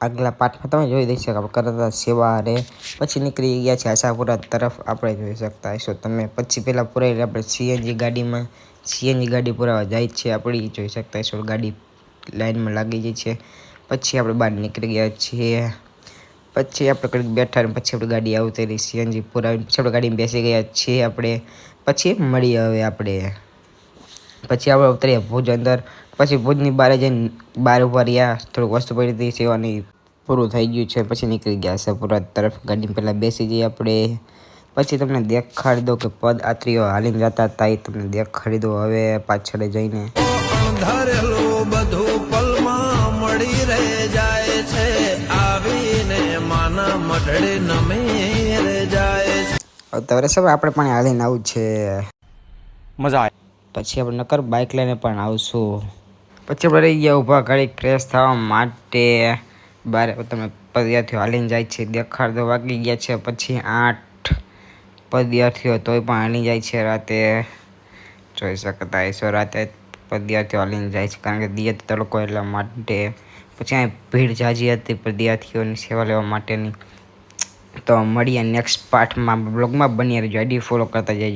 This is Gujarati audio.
આગલા પાઠમાં તમે જોઈ શકો આપણે કરતા સેવા રે પછી નીકળી ગયા છે આશાપુરા તરફ આપણે જોઈ શકતા હશો તમે। પછી પહેલાં પુરાઈ આપણે સીએનજી ગાડીમાં સીએનજી ગાડી પુરાવા જાય છે આપણી જોઈ શકતા હશો ગાડી લાઈનમાં લાગી ગઈ છે। પછી આપણે બહાર નીકળી ગયા છીએ। પછી આપણે કંઈક બેઠા ને પછી આપણી ગાડી આવતી રહી સીએનજી પુરાવીને પછી આપણે ગાડીમાં બેસી ગયા છીએ આપણે। પછી મળીએ હવે આપણે પછી આપણે ઉતરીએ ભુજ અંદર। પછી ભુજની બહાર જઈને બહાર ઉભા રહ્યા થોડીક વસ્તુ પડી હતી સેવાની પૂરું થઈ ગયું છે પછી નીકળી ગયા આશાપુરા તરફ ગાડીમાં પહેલાં બેસી જઈએ આપણે। પછી તમને દેખાડી દો કે પદયાત્રીઓ હાલીને જતા હતા એ તમને દેખાડી દો હવે પાછળ જઈને। અંધારેલું બધું પલમાં મળી રહે જાય છે આવીને માના મઢડે નમે રે જાય છે। હવે સબ આપણે પણ હાલીને આવું છે મજા આવે પછી આપણે નકર બાઇક લઈને પણ આવશું। પછી આપણે રહી ગયા ઊભા ઘડી ફ્રેશ થવા માટે બહાર તમે પદયાત્રીઓ હાલીને જાય છે દેખાડ દો વાગી ગયા છે પછી 8 પદયાત્રીઓ તોય પણ હાલી જાય છે રાતે જોઈ શકતા હશો રાતે પદયાત્રીઓ હાલીને જાય છે કારણ કે દિયત તડકો એટલા માટે। પછી અહીં ભીડ જાજી હતી પદયાત્રીઓની સેવા લેવા માટેની। તો મળીએ નેક્સ્ટ પાર્ટમાં બ્લોગમાં બની રહેજો આઈડી ફોલો કરતા જજો।